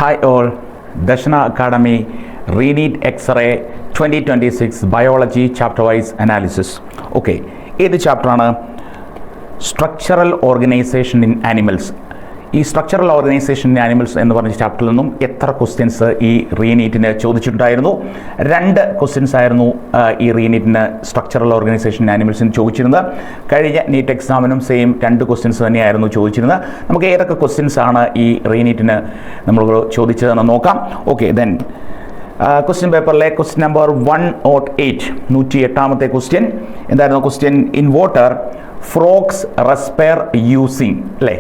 Hi all, Dashna Academy Reneat X-ray 2026 Biology Chapter Wise Analysis. Okay, ഏത് ചാപ്റ്ററാണ്? Structural organisation in animals. ഈ structural organisation in animals എന്ന് പറഞ്ഞ ചാപ്റ്ററിൽ നിന്നും എത്ര ക്വസ്റ്റ്യൻസ് ഈ റീനീറ്റിന് ചോദിച്ചിട്ടുണ്ടായിരുന്നു? 2 ക്വസ്റ്റ്യൻസ് ആയിരുന്നു ഈ റീനീറ്റിന് സ്ട്രക്ചറൽ ഓർഗനൈസേഷൻ ഇൻ ആനിമൽസിന് ചോദിച്ചിരുന്നത്. കഴിഞ്ഞ നീറ്റ് എക്സാമിനും സെയിം 2 ക്വസ്റ്റ്യൻസ് തന്നെയായിരുന്നു ചോദിച്ചിരുന്നത്. നമുക്ക് ഏതൊക്കെ ക്വസ്റ്റ്യൻസ് ആണ് ഈ റീനീറ്റിന് നമ്മൾ ചോദിച്ചതെന്ന് നോക്കാം. ഓക്കെ, ദെൻ ക്വസ്റ്റ്യൻ പേപ്പറിലെ ക്വസ്റ്റ്യൻ നമ്പർ 108, 108ാമത്തെ ക്വസ്റ്റ്യൻ എന്തായിരുന്നു? Question in water frogs respire using, അല്ലേ?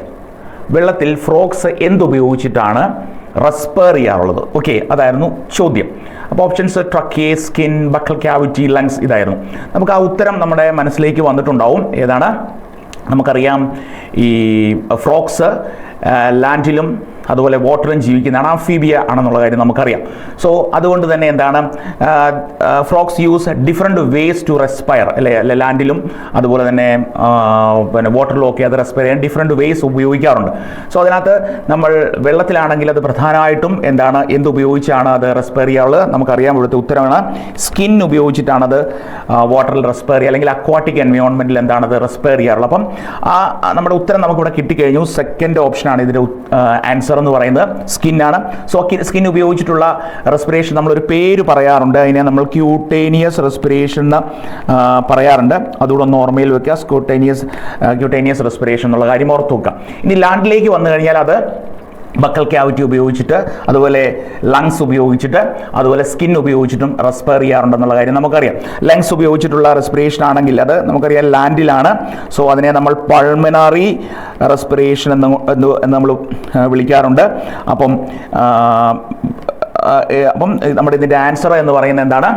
വെള്ളത്തിൽ ഫ്രോഗ്സ് എന്തുപയോഗിച്ചിട്ടാണ് റെസ്പയർ ചെയ്യാറുള്ളത്? ഓക്കെ, അതായിരുന്നു ചോദ്യം. അപ്പോൾ options trachea, skin, buccal cavity, lungs, ഇതായിരുന്നു. നമുക്ക് ആ ഉത്തരം നമ്മുടെ മനസ്സിലേക്ക് വന്നിട്ടുണ്ടാവും. ഏതാണ്? നമുക്കറിയാം, ഈ ഫ്രോഗ്സ് ലാൻഡിലും അതുപോലെ വാട്ടറിലും ജീവിക്കുന്നതാണ്, ആംഫീബിയ ആണെന്നുള്ള കാര്യം നമുക്കറിയാം. സോ അതുകൊണ്ട് തന്നെ എന്താണ്, frogs use different ways to respire, അല്ലേ? ലാൻഡിലും അതുപോലെ തന്നെ പിന്നെ വാട്ടറിലും ഒക്കെ അത് റെസ്പയർ ചെയ്യാൻ ഡിഫറെൻറ്റ് വേസ് ഉപയോഗിക്കാറുണ്ട്. സോ അതിനകത്ത് നമ്മൾ വെള്ളത്തിലാണെങ്കിൽ അത് പ്രധാനമായിട്ടും എന്താണ്, എന്തുപയോഗിച്ചാണ് അത് റെസ്പയർ ചെയ്യാറുള്ളത്? നമുക്കറിയാം, ഇവിടുത്തെ ഉത്തരമാണ് സ്കിൻ ഉപയോഗിച്ചിട്ടാണത് വാട്ടറിൽ റെസ്പയർ ചെയ്യുക, അല്ലെങ്കിൽ അക്വാട്ടിക് എൻവയോൺമെൻറ്റിൽ എന്താണ് അത് റെസ്പയർ ചെയ്യാറുള്ളത്. അപ്പം നമ്മുടെ ഉത്തരം നമുക്കിവിടെ കിട്ടിക്കഴിഞ്ഞു. സെക്കൻഡ് ഓപ്ഷനാണ് ഇതിൻ്റെ ആൻസർ എന്ന് പറയുന്നത്, സ്കിന്നാണ്. സോ സ്കിൻ ഉപയോഗിച്ചിട്ടുള്ള റെസ്പിറേഷൻ നമ്മളൊരു പേര് പറയാറുണ്ട്, അതിനെ നമ്മൾ ക്യൂട്ടേനിയസ് റെസ്പിറേഷൻ എന്ന് പറയാറുണ്ട്. അതുകൂടെ ഒന്ന് ഓർമ്മയിൽ വെക്കുക, ക്യൂട്ടേനിയസ് റെസ്പിറേഷൻ എന്നുള്ള കാര്യം ഓർത്ത് വെക്കുക. ഇനി ലാൻഡിലേക്ക് വന്നു കഴിഞ്ഞാൽ അത് ബക്കൽ ക്യാവിറ്റി ഉപയോഗിച്ചിട്ട്, അതുപോലെ ലങ്സ് ഉപയോഗിച്ചിട്ട്, അതുപോലെ സ്കിൻ ഉപയോഗിച്ചിട്ടും റെസ്പയർ ചെയ്യാറുണ്ടെന്നുള്ള കാര്യം നമുക്കറിയാം. ലങ്സ് ഉപയോഗിച്ചിട്ടുള്ള റെസ്പിറേഷൻ ആണെങ്കിൽ അത് നമുക്കറിയാം ലാൻഡിലാണ്. സോ അതിനെ നമ്മൾ പൾമനറി റെസ്പിറേഷൻ എന്ന് നമ്മൾ വിളിക്കാറുണ്ട്. അപ്പം നമ്മുടെ ഇതിൻ്റെ ആൻസർ എന്ന് പറയുന്നത് എന്താണ്?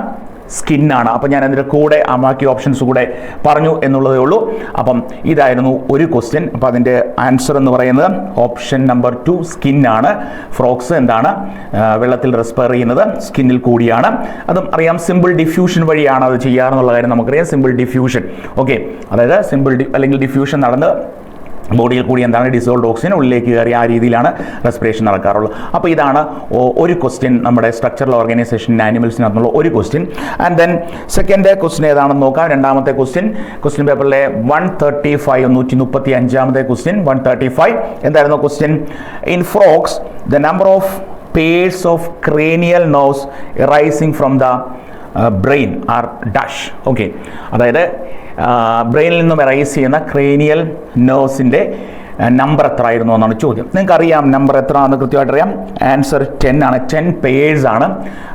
സ്കിന്നാണ്. അപ്പം ഞാൻ അതിൻ്റെ കൂടെ ബാക്കി ഓപ്ഷൻസ് കൂടെ പറഞ്ഞു എന്നുള്ളതേ ഉള്ളൂ. അപ്പം ഇതായിരുന്നു ഒരു ക്വസ്റ്റ്യൻ. അപ്പം അതിൻ്റെ ആൻസർ എന്ന് പറയുന്നത് ഓപ്ഷൻ നമ്പർ 2 സ്കിന്നാണ്. ഫ്രോഗ്സ് എന്താണ് വെള്ളത്തിൽ റെസ്പയർ ചെയ്യുന്നത്? സ്കിന്നിൽ കൂടിയാണ്. അതും അറിയാം, സിമ്പിൾ ഡിഫ്യൂഷൻ വഴിയാണ് അത് ചെയ്യാറെന്നുള്ള കാര്യം നമുക്കറിയാം. സിമ്പിൾ ഡിഫ്യൂഷൻ, ഓക്കെ, അതായത് അല്ലെങ്കിൽ ഡിഫ്യൂഷൻ നടന്ന് ബോഡിയിൽ കൂടി എന്താണ് ഡിസോൾഡ് ഓക്സിജൻ ഉള്ളിലേക്ക് കയറി ആ രീതിയിലാണ് റെസ്പിറേഷൻ നടക്കാറുള്ളത്. അപ്പോൾ ഇതാണ് ഒരു ക്വസ്റ്റ്യൻ, നമ്മുടെ സ്ട്രക്ചറൽ ഓർഗനൈസേഷൻ ആനിമൽസിനകത്തുള്ള ഒരു question. And then second question ഏതാണെന്ന് നോക്കാം. രണ്ടാമത്തെ ക്വസ്റ്റ്യൻ പേപ്പറിലെ 135, 135ാമത്തെ ക്വസ്റ്റ്യൻ 135 എന്തായിരുന്നു question? In frogs the number of pairs of cranial nerves arising from the brain are dash. Okay, അതായത് ബ്രെയിനിൽ നിന്നും എറൈസ് ചെയ്യുന്ന ക്രേനിയൽ നെർവ്സിൻ്റെ നമ്പർ എത്ര ആയിരുന്നു എന്നാണ് ചോദ്യം. നിങ്ങൾക്കറിയാം നമ്പർ എത്ര ആണെന്ന് കൃത്യമായിട്ട് അറിയാം. ആൻസർ 10 ആണ്. 10 pairs ആണ്,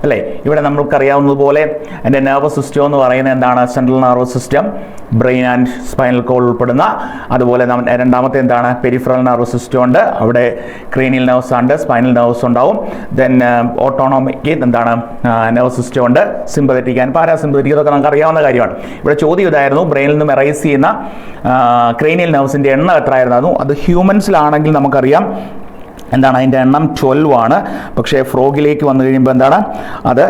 അല്ലേ? ഇവിടെ നമ്മൾക്കറിയാവുന്നതുപോലെ എൻ്റെ നെർവസ് സിസ്റ്റം എന്ന് പറയുന്നത് എന്താണ്? Central nervous system, brain and spinal cord ഉൾപ്പെടുന്ന. അതുപോലെ രണ്ടാമത്തെ എന്താണ്? പെരിഫറൽ നെർവസ് സിസ്റ്റം ഉണ്ട്, അവിടെ ക്രേനിയൽ നെർവ്സ് ഉണ്ട്, സ്പൈനൽ നെർവ്സ് ഉണ്ടാവും. ദെൻ ഓട്ടോണോമിക് എന്താണ് നെർവസ് സിസ്റ്റം ഉണ്ട്, സിമ്പതറ്റിക് ആൻഡ് പാരാസിമ്പതറ്റിക്, ഇതൊക്കെ നമുക്ക് അറിയാവുന്ന കാര്യമാണ്. ഇവിടെ ചോദ്യം ഇതായിരുന്നു, ബ്രെയിനിൽ നിന്നും എറൈസ് ചെയ്യുന്ന ക്രേനിയൽ നെർവ്സിൻ്റെ എണ്ണം എത്രയായിരുന്നു? അത് ഹ്യൂമൻസിലാണെങ്കിൽ നമുക്കറിയാം എന്താണ്, അതിൻ്റെ എണ്ണം 12 ആണ്. പക്ഷേ ഫ്രോഗിലേക്ക് വന്നു കഴിയുമ്പോൾ എന്താണ്, അത്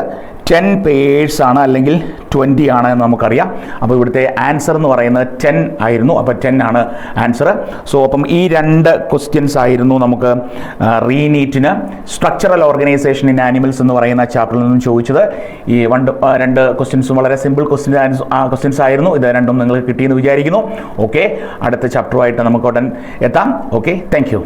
10 pairs ആണ്, അല്ലെങ്കിൽ 20 ആണ് എന്ന് നമുക്കറിയാം. അപ്പോൾ ഇവിടുത്തെ ആൻസർ എന്ന് പറയുന്നത് 10 ആയിരുന്നു. അപ്പോൾ 10 ആണ് ആൻസർ. സോ അപ്പം ഈ 2 ക്വസ്റ്റ്യൻസ് ആയിരുന്നു നമുക്ക് റീനീറ്റിന് സ്ട്രക്ചറൽ ഓർഗനൈസേഷൻ ഇൻ ആനിമൽസ് എന്ന് പറയുന്ന ചാപ്റ്ററിൽ നിന്നും ചോദിച്ചത്. ഈ 2 ക്വസ്റ്റ്യൻസും വളരെ സിമ്പിൾ ക്വസ്റ്റ്യൻസ് ആയിരുന്നു. ഇത് രണ്ടും നിങ്ങൾക്ക് കിട്ടിയെന്ന് വിചാരിക്കുന്നു. ഓക്കെ, അടുത്ത ചാപ്റ്ററുമായിട്ട് നമുക്ക് ഉടൻ എത്താം. Okay, thank you.